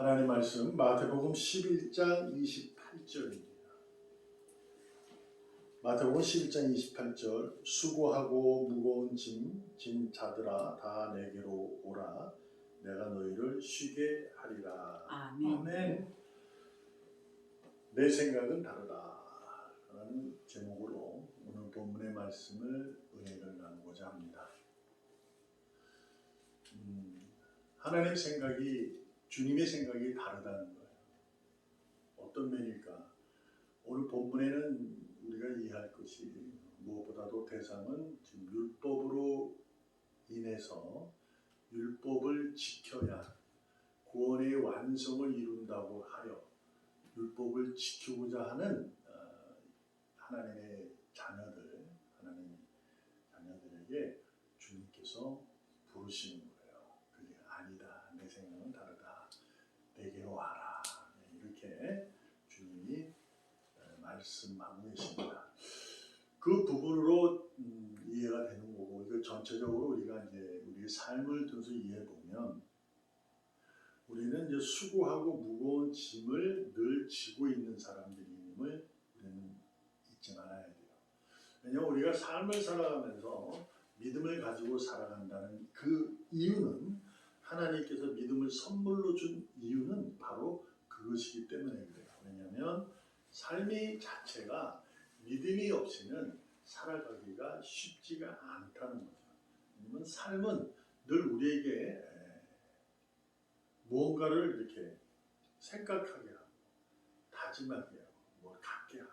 하나님 말씀 마태복음 11장 28절입니다. 마태복음 11장 28절 수고하고 무거운 짐 자들아 다 내게로 오라 내가 너희를 쉬게 하리라. 아멘. 내 생각은 다르다 라는 제목으로 오늘 본문의 말씀을 은혜를 나누고자 합니다. 하나님의 생각이 주님의 생각이 다르다는 거예요. 어떤 면일까? 오늘 본문에는 우리가 이해할 것이 무엇보다도 대상은 지금 율법으로 인해서 율법을 지켜야 구원의 완성을 이룬다고 하여 율법을 지키고자 하는 하나님의 자녀들에게 주님께서 부르시는 거예요. 그게 아니다. 내 생각은 다르다. 내게로 와라. 이렇게 주님이 말씀하고 계십니다. 그 부분으로 이해가 되는 거고, 이거 전체적으로 우리가 이제 우리의 삶을 통해서 이해해 보면, 우리는 이제 수고하고 무거운 짐을 늘 지고 있는 사람들임을 우리는 잊지 말아야 돼요. 왜냐하면 우리가 삶을 살아가면서 믿음을 가지고 살아간다는 그 이유는, 하나님께서 믿음을 선물로 준 이유는 바로 그것이기 때문에 그래요. 왜냐하면 삶의 자체가 믿음이 없이는 살아가기가 쉽지가 않다는 거죠. 왜냐하면 삶은 늘 우리에게 무언가를 이렇게 생각하게 하고 다짐하게 하고 뭘 갖게 하고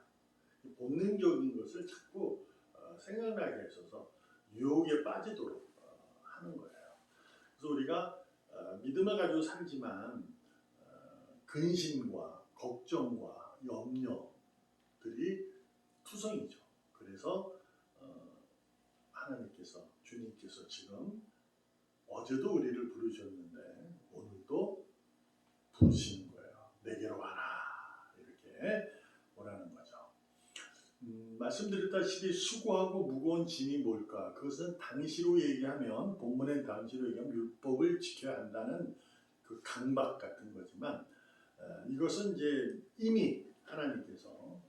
본능적인 것을 자꾸 생각나게 해서서 유혹에 빠지도록 하는 거예요. 그래서 우리가 믿음을 가지고 살지만 근심과 걱정과 염려들이 투성이죠. 그래서 하나님께서, 주님께서 지금 어제도 우리를 부르셨는데 오늘도 부르시는 거예요. 내게로 와라. 이렇게 오라는 거죠. 말씀드렸다시피 수고하고 무거운 짐이 뭘까? 그것은 당시로 얘기하면, 본문의 당시로 얘기하면 율법을 지켜야 한다는 그 강박 같은 거지만, 이것은 이제 이미 하나님께서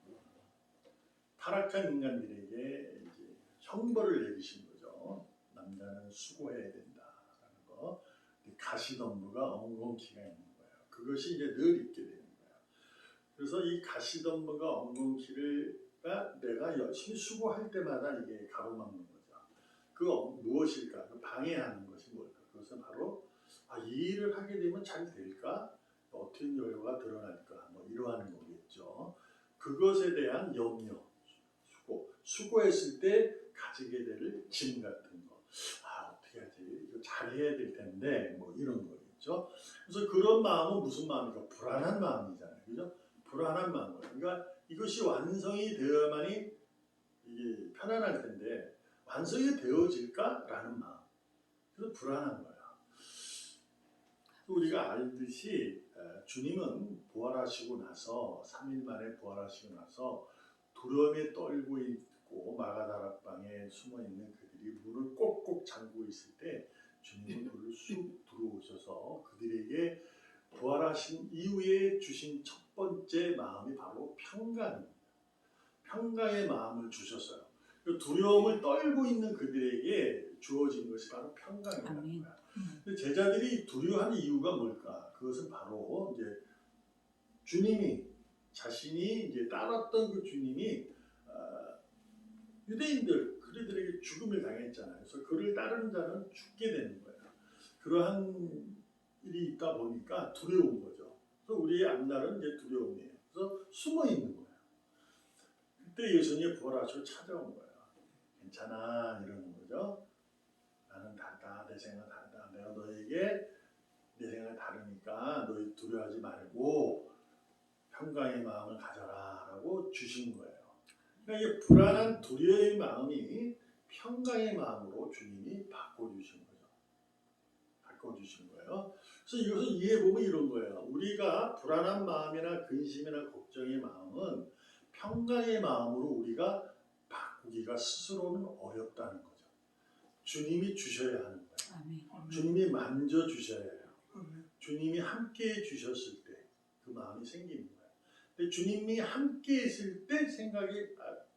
타락한 인간들에게 이제 형벌을 내리신 거죠. 남자는 수고해야 된다라는 거. 가시덤불과 엉겅퀴가 있는 거예요. 그것이 이제 늘 있게 되는 거예요. 그래서 이 가시덤불과 엉겅퀴가 내가 열심히 수고할 때마다 이게 가로막는 거죠. 그 무엇일까? 그 방해하는 것이 뭘까? 그것은 바로 이 일을 하게 되면 잘 될까? 어떤 결과가 드러날까? 뭐 이러한 거겠죠. 그것에 대한 염려, 수고했을 때 가지게 될 짐 같은 거. 어떻게 하지? 이거 잘해야 될 텐데, 뭐 이런 거겠죠. 그래서 그런 마음은 무슨 마음일까? 불안한 마음이잖아요. 그죠? 불안한 마음. 그러니까 이것이 완성이 되어야만이 이게 편안할 텐데, 완성이 되어질까라는 마음. 그래서 불안한 거예요. 우리가 알듯이 주님은 부활하시고 나서 3일 만에 부활하시고 나서 두려움에 떨고 있고 마가다락방에 숨어있는 그들이 문을 꼭꼭 잠그고 있을 때 주님은 그를 쑥 들어오셔서 그들에게 부활하신 이후에 주신 첫 번째 마음이 바로 평강입니다. 평강의 마음을 주셨어요. 두려움을 떨고 있는 그들에게 주어진 것이 바로 평강이라는 거야. 제자들이 두려워하는 이유가 뭘까? 그것은 바로 이제 주님이, 자신이 이제 따랐던 그 주님이 유대인들 그들에게 죽음을 당했잖아요. 그래서 그를 따르는 자는 죽게 되는 거예요. 그러한 일이 있다 보니까 두려운 거죠. 그래서 우리의 앞날은 이제 두려움이에요. 그래서 숨어 있는 거예요. 그때 예수님이 부활하시고 찾아온 거예요. 괜찮아 이러는 거죠. 나는 다르다. 내 생각은 다르다. 내가 너에게 내 생각이 다르니까 너희 두려워하지 말고 평강의 마음을 가져라 라고 주신 거예요. 그러니까 이게 불안한 두려움의 마음이 평강의 마음으로 주님이 바꿔주신 거죠. 바꿔주신 거예요. 그래서 이것을 이해해보면 이런 거예요. 우리가 불안한 마음이나 근심이나 걱정의 마음은 평강의 마음으로 우리가 바꾸기가 스스로는 어렵다는 거죠. 주님이 주셔야 하는 거예요. 주님이 만져주셔야 해요. 주님이 함께 해주셨을 때 그 마음이 생기는 거예요. 근데 주님이 함께 했을 때 생각이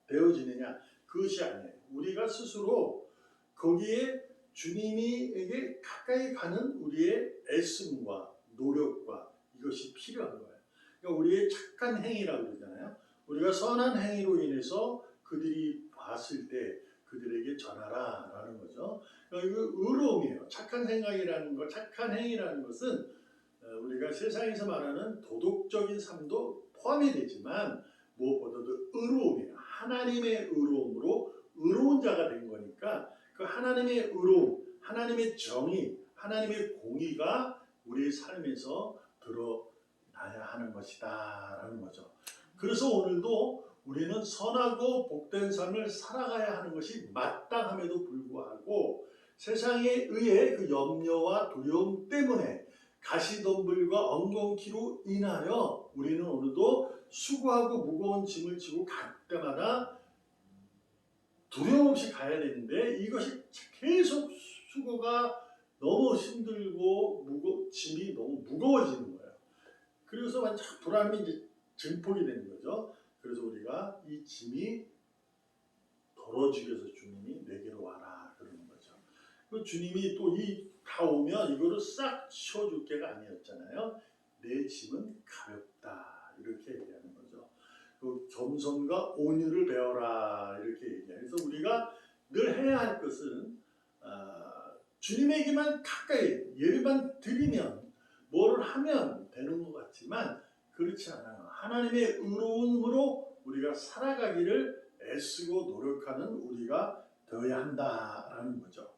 되어지느냐? 그것이 아니에요. 우리가 스스로 거기에 주님에게 가까이 가는 우리의 애씀과 노력과 이것이 필요한 거예요. 그러니까 우리의 착한 행위라고 그러잖아요. 우리가 선한 행위로 인해서 그들이 봤을 때 그들에게 전하라 라는 거죠. 그러니까 이거 의로움이에요. 착한 생각이라는 것, 착한 행위라는 것은 우리가 세상에서 말하는 도덕적인 삶도 포함이 되지만 무엇보다도 의로움이에요. 하나님의 의로움으로 의로운 자가 된 거니까 그 하나님의 의로움, 하나님의 정의, 하나님의 공의가 우리의 삶에서 드러나야 하는 것이다 라는 거죠. 그래서 오늘도 우리는 선하고 복된 삶을 살아가야 하는 것이 마땅함에도 불구하고 세상에 의해 그 염려와 두려움 때문에 가시덤불과 엉겅퀴로 인하여 우리는 오늘도 수고하고 무거운 짐을 지고 갈 때마다 두려움 없이 가야 되는데 이것이 계속 수고가 너무 힘들고 짐이 너무 무거워지는 거예요. 그래서 완전 불안이 이제 증폭이 되는 거죠. 그래서 우리가 이 짐이 덜어지기 위해서 주님이 내게로 와라 그러는 거죠. 그 주님이 또 다 오면 이거를 싹 치워줄 게가 아니었잖아요. 내 짐은 가볍다 이렇게 얘기하는 거죠. 그 겸손과 온유를 배워라 이렇게 얘기해서 우리가 늘 해야 할 것은 주님에게만 가까이 예배만 드리면 뭐를 하면 되는 것 같지만 그렇지 않아요. 하나님의 의로움으로 우리가 살아가기를 애쓰고 노력하는 우리가 되어야 한다라는 거죠.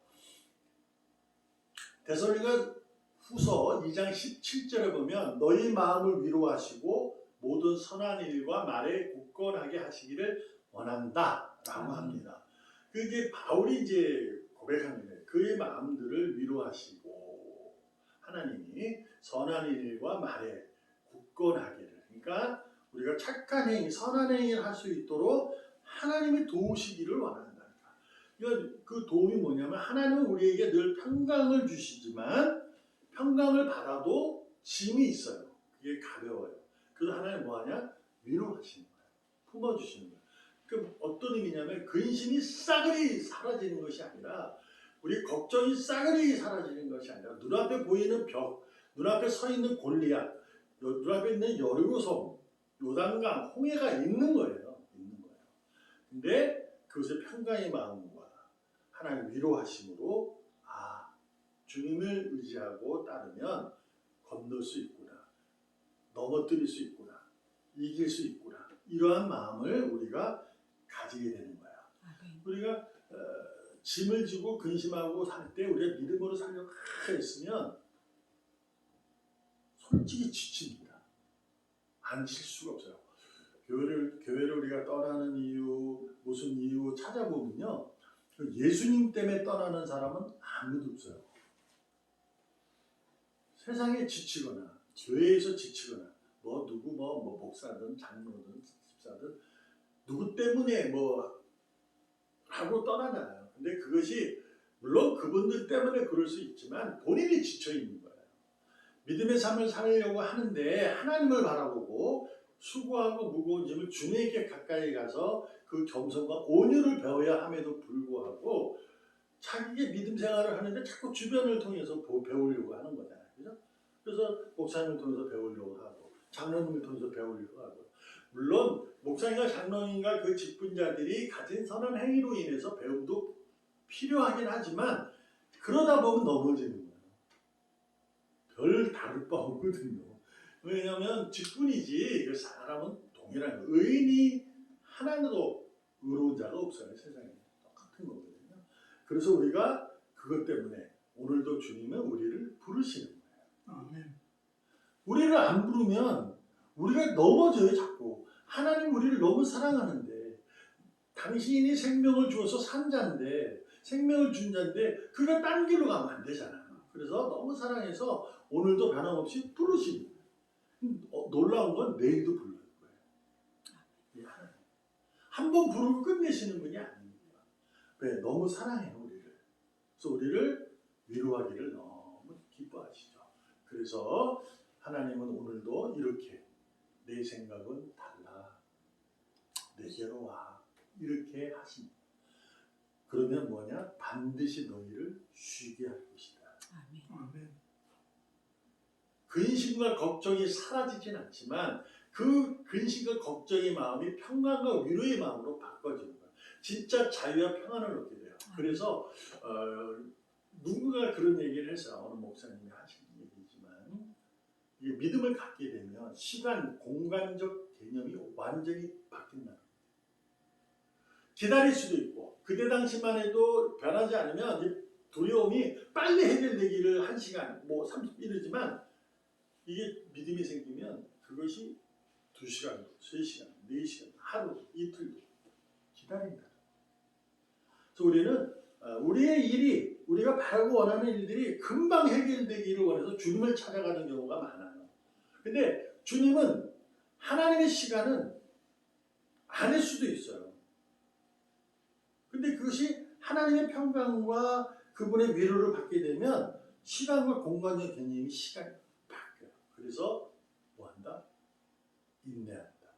데살로니가 후서 2장 17절에 보면 너희 마음을 위로하시고 모든 선한 일과 말에 굳건하게 하시기를 원한다라고 합니다. 그게 바울이 이제 고백하는 거예요. 그의 마음들을 위로하시고 하나님이 선한 일과 말에 굳건하기를, 그러니까 우리가 착한 행위, 선한 행위를 할 수 있도록 하나님이 도우시기를 원한다. 그 도움이 뭐냐면 하나님은 우리에게 늘 평강을 주시지만 평강을 받아도 짐이 있어요. 그게 가벼워요. 그래서 하나님 뭐하냐? 위로하시는 거예요. 품어주시는 거예요. 그럼 어떤 의미냐면 근심이 싸그리 사라지는 것이 아니라 우리 걱정이 싸그리 사라지는 것이 아니라 눈앞에 보이는 벽, 눈앞에 서 있는 골리앗, 눈앞에 있는 여리고성, 요단강, 홍해가 있는 거예요. 있는 거예요. 근데 그것의 평강의 마음과 하나님 위로하심으로 주님을 의지하고 따르면 건널 수 있구나, 넘어뜨릴 수 있구나, 이길 수 있구나, 이러한 마음을 우리가 가지게 되는 거야. 우리가 짐을 지고 근심하고 살 때 우리가 믿음으로 살려고 했으면 솔직히 지칩니다. 안 칠 수가 없어요. 교회를 우리가 떠나는 이유, 무슨 이유 찾아보면요, 예수님 때문에 떠나는 사람은 아무도 없어요. 세상에 지치거나 교회에서 지치거나 누구 목사든 장로든 집사든 누구 때문에 하고 떠나잖아요. 근데 그것이 물론 그분들 때문에 그럴 수 있지만 본인이 지쳐 있는 거예요. 믿음의 삶을 살려고 하는데 하나님을 바라보고 수고하고 무거운 짐을 주님께 가까이 가서 그 겸손과 온유를 배워야 함에도 불구하고 자기의 믿음 생활을 하는데 자꾸 주변을 통해서 배우려고 하는 거잖아요. 그죠? 그래서 목사님을 통해서 배우려고 하고 장로님을 통해서 배우려고 하고, 물론 목사님과 장로님과 그 직분자들이 가진 선한 행위로 인해서 배움도 필요하긴 하지만 그러다 보면 넘어지는 거예요. 별 다를 바 없거든요. 왜냐하면 직분이지 사람은 동일한 거예요. 의인이 하나도 의로운 자가 없어요. 세상에 똑같은 거거든요. 그래서 우리가 그것 때문에 오늘도 주님은 우리를 부르시는 거예요. 우리를 안 부르면 우리가 넘어져요. 자꾸. 하나님 우리를 너무 사랑하는데 당신이 생명을 주어서 산 자인데, 생명을 준 자인데 그가 딴 길로 가면 안 되잖아요. 그래서 너무 사랑해서 오늘도 변함없이 부르시는 거예요. 놀라운 건 내일도 부를 거예요. 한 번 부르고 끝내시는 분이 아닙니다. 왜? 너무 사랑해요 우리를. 그래서 우리를 위로하기를 너무 기뻐하시죠. 그래서 하나님은 오늘도 이렇게 내 생각은 달라. 내게로 와. 이렇게 하십니다. 그러면 뭐냐? 반드시 너희를 쉬게 할 것이다. 아멘. 근심과 걱정이 사라지진 않지만 그 근심과 걱정의 마음이 평강과 위로의 마음으로 바꿔지는 거예요. 진짜 자유와 평안을 얻게 돼요. 그래서 누군가 그런 얘기를 해서 어느 목사님이 하신 얘기지만 이게 믿음을 갖게 되면 시간, 공간적 개념이 완전히 바뀐다는 거예요. 기다릴 수도 있고 그때 당시만 해도 변하지 않으면 이제 두려움이 빨리 해결되기를 1시간, 뭐 30분 이러지만 이게 믿음이 생기면 그것이 2시간도, 3시간, 4시간, 하루도, 이틀도 기다린다. 그래서 우리는 우리의 일이, 우리가 바라고 원하는 일들이 금방 해결되기를 원해서 주님을 찾아가는 경우가 많아요. 근데 주님은 하나님의 시간은 아닐 수도 있어요. 근데 그것이 하나님의 평강과 그분의 위로를 받게 되면 시간과 공간의 개념이 시간이 바뀌어요. 그래서 뭐한다? 인내한다.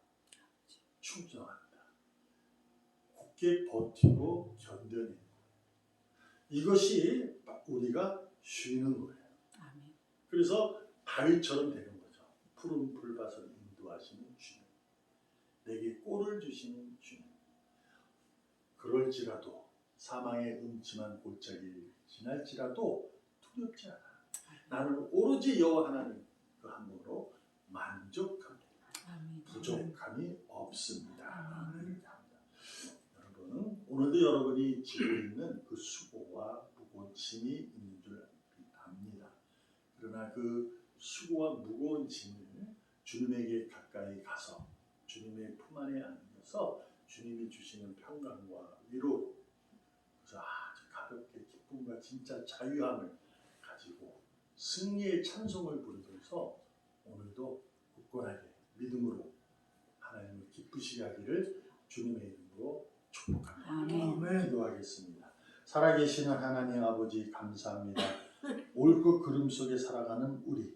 충성한다. 굳게 버티고 견뎌내는 거예요. 이것이 우리가 쉬는 거예요. 그래서 다윗처럼 되는 거죠. 푸른 풀밭을 인도하시는 주님. 내게 꼴을 주시는 주님. 그럴지라도 사망의 음침한 골짜기를 지날지라도 두렵지 않아. 나는 오로지 여호와 하나님 그 한 분으로 만족합니다. 부족함이 없습니다. 여러분, 오늘도 여러분이 지고 있는 그 수고와 무거운 짐이 있는 줄 압니다. 그러나 그 수고와 무거운 짐을 주님에게 가까이 가서 주님의 품 안에 안겨서 주님이 주시는 평강과 위로, 그래서 아주 가볍게 기쁨과 진짜 자유함을 가지고 승리의 찬송을 부르면서 오늘도 굳건하게 믿음으로 하나님을 기쁘시게 하기를 주님의 이름으로 축복합니다. 기도하겠습니다. 살아계시는 하나님 아버지 감사합니다. 옳고 그름 속에 살아가는 우리,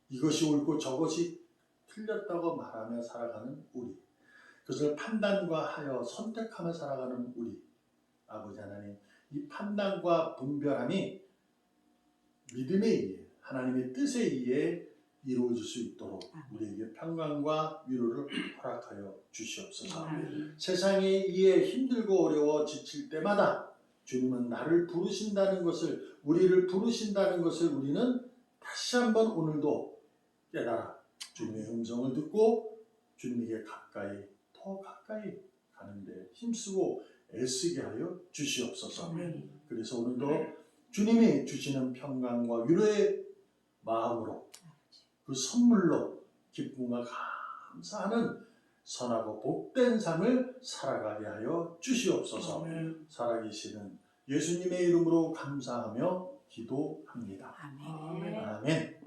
이것이 옳고 저것이 틀렸다고 말하며 살아가는 우리, 그것을 판단과 하여 선택하며 살아가는 우리 아버지 하나님, 이 판단과 분별함이 믿음에 의해 하나님의 뜻에 의해 이루어질 수 있도록 우리에게 평강과 위로를 허락하여 주시옵소서. 세상에 의해 힘들고 어려워 지칠 때마다 주님은 나를 부르신다는 것을, 우리를 부르신다는 것을 우리는 다시 한번 오늘도 깨달아 주님의 음성을 듣고 주님에게 가까이, 더 가까이 가는데 힘쓰고 애쓰게 하여 주시옵소서. 그래서 오늘도 주님이 주시는 평강과 위로의 마음으로 그 선물로 기쁨과 감사하는 선하고 복된 삶을 살아가게 하여 주시옵소서. 살아계시는 예수님의 이름으로 감사하며 기도합니다. 아멘.